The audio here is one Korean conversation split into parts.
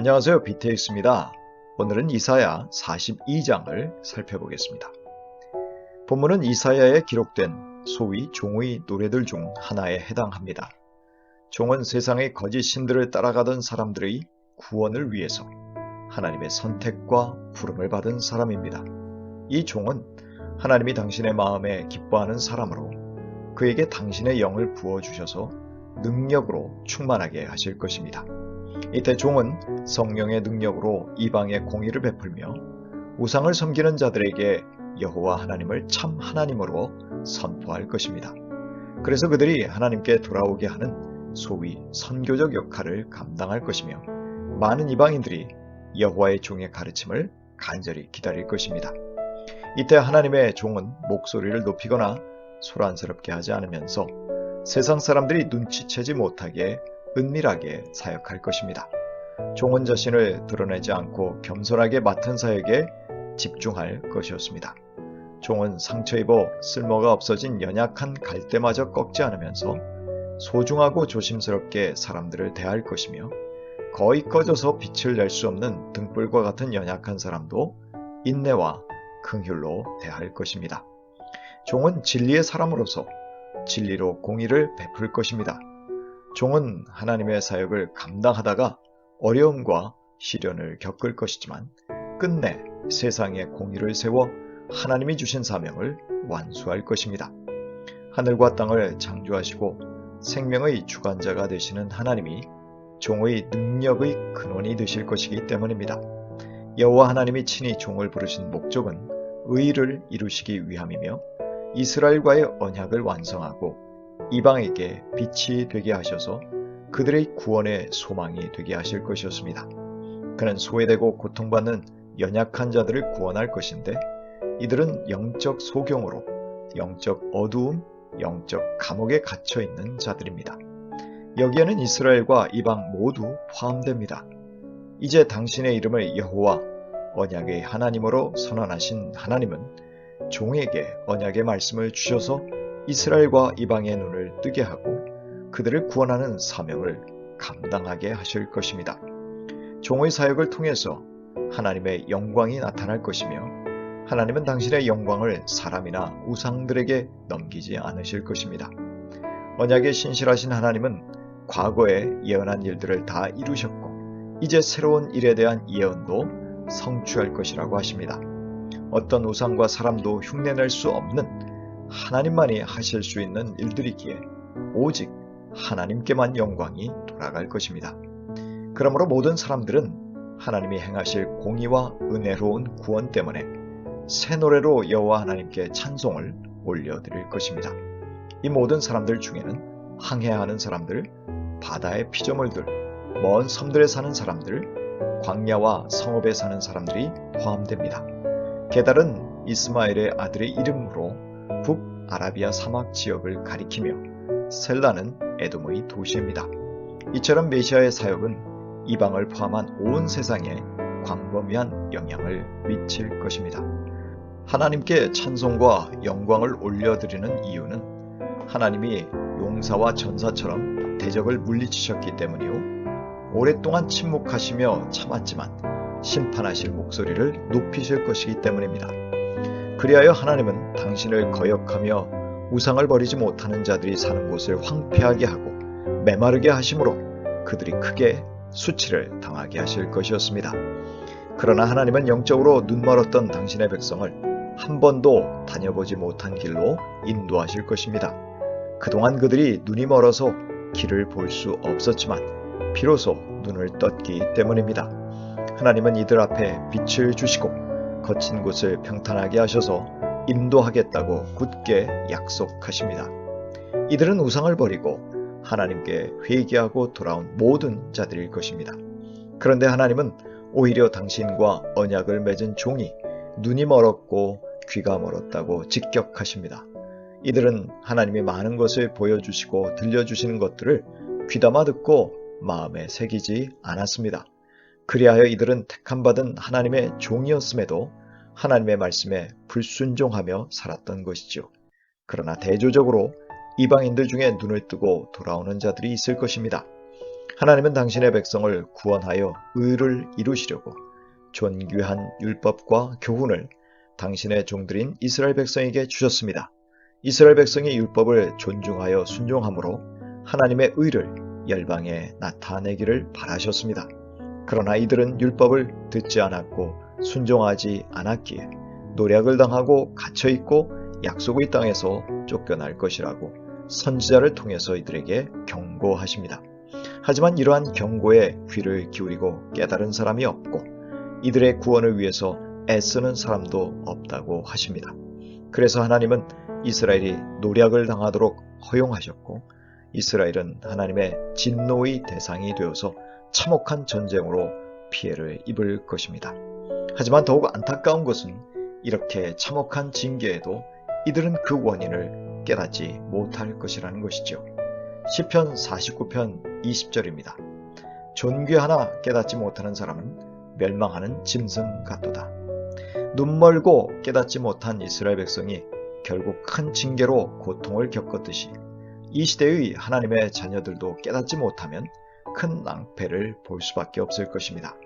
안녕하세요. BTX입니다. 오늘은 이사야 42장을 살펴보겠습니다. 본문은 이사야에 기록된 소위 종의 노래들 중 하나에 해당합니다. 종은 세상의 거짓 신들을 따라가던 사람들의 구원을 위해서 하나님의 선택과 부름을 받은 사람입니다. 이 종은 하나님이 당신의 마음에 기뻐하는 사람으로 그에게 당신의 영을 부어주셔서 능력으로 충만하게 하실 것입니다. 이때 종은 성령의 능력으로 이방의 공의를 베풀며 우상을 섬기는 자들에게 여호와 하나님을 참 하나님으로 선포할 것입니다. 그래서 그들이 하나님께 돌아오게 하는 소위 선교적 역할을 감당할 것이며 많은 이방인들이 여호와의 종의 가르침을 간절히 기다릴 것입니다. 이때 하나님의 종은 목소리를 높이거나 소란스럽게 하지 않으면서 세상 사람들이 눈치채지 못하게 은밀하게 사역할 것입니다. 종은 자신을 드러내지 않고 겸손하게 맡은 사역에 집중할 것이었습니다. 종은 상처 입어 쓸모가 없어진 연약한 갈대마저 꺾지 않으면서 소중하고 조심스럽게 사람들을 대할 것이며 거의 꺼져서 빛을 낼 수 없는 등불과 같은 연약한 사람도 인내와 긍휼로 대할 것입니다. 종은 진리의 사람으로서 진리로 공의를 베풀 것입니다. 종은 하나님의 사역을 감당하다가 어려움과 시련을 겪을 것이지만 끝내 세상에 공의를 세워 하나님이 주신 사명을 완수할 것입니다. 하늘과 땅을 창조하시고 생명의 주관자가 되시는 하나님이 종의 능력의 근원이 되실 것이기 때문입니다. 여호와 하나님이 친히 종을 부르신 목적은 의를 이루시기 위함이며 이스라엘과의 언약을 완성하고 이방에게 빛이 되게 하셔서 그들의 구원의 소망이 되게 하실 것이었습니다. 그는 소외되고 고통받는 연약한 자들을 구원할 것인데 이들은 영적 소경으로 영적 어두움, 영적 감옥에 갇혀 있는 자들입니다. 여기에는 이스라엘과 이방 모두 포함됩니다. 이제 당신의 이름을 여호와 언약의 하나님으로 선언하신 하나님은 종에게 언약의 말씀을 주셔서 이스라엘과 이방의 눈을 뜨게 하고 그들을 구원하는 사명을 감당하게 하실 것입니다. 종의 사역을 통해서 하나님의 영광이 나타날 것이며 하나님은 당신의 영광을 사람이나 우상들에게 넘기지 않으실 것입니다. 언약에 신실하신 하나님은 과거에 예언한 일들을 다 이루셨고 이제 새로운 일에 대한 예언도 성취할 것이라고 하십니다. 어떤 우상과 사람도 흉내낼 수 없는 하나님만이 하실 수 있는 일들이기에 오직 하나님께만 영광이 돌아갈 것입니다. 그러므로 모든 사람들은 하나님이 행하실 공의와 은혜로운 구원 때문에 새 노래로 여호와 하나님께 찬송을 올려드릴 것입니다. 이 모든 사람들 중에는 항해하는 사람들, 바다의 피조물들, 먼 섬들에 사는 사람들, 광야와 성읍에 사는 사람들이 포함됩니다. 게달은 이스마엘의 아들의 이름으로 북아라비아 사막 지역을 가리키며 셀라는 에돔의 도시입니다. 이처럼 메시아의 사역은 이방을 포함한 온 세상에 광범위한 영향을 미칠 것입니다. 하나님께 찬송과 영광을 올려드리는 이유는 하나님이 용사와 전사처럼 대적을 물리치셨기 때문이요. 오랫동안 침묵하시며 참았지만 심판하실 목소리를 높이실 것이기 때문입니다. 그리하여 하나님은 당신을 거역하며 우상을 버리지 못하는 자들이 사는 곳을 황폐하게 하고 메마르게 하심으로 그들이 크게 수치를 당하게 하실 것이었습니다. 그러나 하나님은 영적으로 눈멀었던 당신의 백성을 한 번도 다녀보지 못한 길로 인도하실 것입니다. 그동안 그들이 눈이 멀어서 길을 볼 수 없었지만 비로소 눈을 떴기 때문입니다. 하나님은 이들 앞에 빛을 주시고 거친 곳을 평탄하게 하셔서 인도하겠다고 굳게 약속하십니다. 이들은 우상을 버리고 하나님께 회개하고 돌아온 모든 자들일 것입니다. 그런데 하나님은 오히려 당신과 언약을 맺은 종이 눈이 멀었고 귀가 멀었다고 직격하십니다. 이들은 하나님이 많은 것을 보여주시고 들려주시는 것들을 귀담아 듣고 마음에 새기지 않았습니다. 그리하여 이들은 택함받은 하나님의 종이었음에도 하나님의 말씀에 불순종하며 살았던 것이죠. 그러나 대조적으로 이방인들 중에 눈을 뜨고 돌아오는 자들이 있을 것입니다. 하나님은 당신의 백성을 구원하여 의를 이루시려고 존귀한 율법과 교훈을 당신의 종들인 이스라엘 백성에게 주셨습니다. 이스라엘 백성이 율법을 존중하여 순종함으로 하나님의 의를 열방에 나타내기를 바라셨습니다. 그러나 이들은 율법을 듣지 않았고 순종하지 않았기에 노략을 당하고 갇혀있고 약속의 땅에서 쫓겨날 것이라고 선지자를 통해서 이들에게 경고하십니다. 하지만 이러한 경고에 귀를 기울이고 깨달은 사람이 없고 이들의 구원을 위해서 애쓰는 사람도 없다고 하십니다. 그래서 하나님은 이스라엘이 노략을 당하도록 허용하셨고 이스라엘은 하나님의 진노의 대상이 되어서 참혹한 전쟁으로 피해를 입을 것입니다. 하지만 더욱 안타까운 것은 이렇게 참혹한 징계에도 이들은 그 원인을 깨닫지 못할 것이라는 것이죠. 시편 49편 20절입니다. 존귀하나 깨닫지 못하는 사람은 멸망하는 짐승 같도다. 눈멀고 깨닫지 못한 이스라엘 백성이 결국 큰 징계로 고통을 겪었듯이 이 시대의 하나님의 자녀들도 깨닫지 못하면 큰 낭패를 볼 수밖에 없을 것입니다.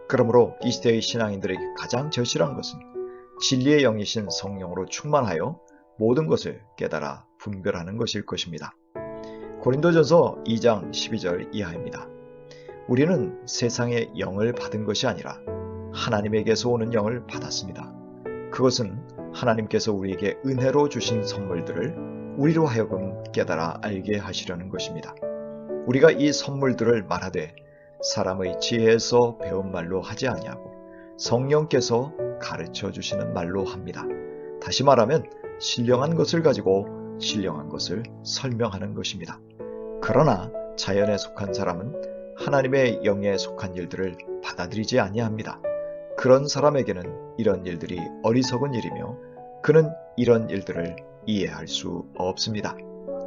그러므로 이 시대의 신앙인들에게 가장 절실한 것은 진리의 영이신 성령으로 충만하여 모든 것을 깨달아 분별하는 것일 것입니다. 고린도전서 2장 12절 이하입니다. 우리는 세상의 영을 받은 것이 아니라 하나님에게서 오는 영을 받았습니다. 그것은 하나님께서 우리에게 은혜로 주신 선물들을 우리로 하여금 깨달아 알게 하시려는 것입니다. 우리가 이 선물들을 말하되 사람의 지혜에서 배운 말로 하지 아니하고 성령께서 가르쳐 주시는 말로 합니다. 다시 말하면 신령한 것을 가지고 신령한 것을 설명하는 것입니다. 그러나 자연에 속한 사람은 하나님의 영에 속한 일들을 받아들이지 아니합니다. 그런 사람에게는 이런 일들이 어리석은 일이며 그는 이런 일들을 이해할 수 없습니다.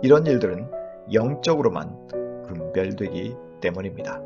이런 일들은 영적으로만 분별되기 때문입니다.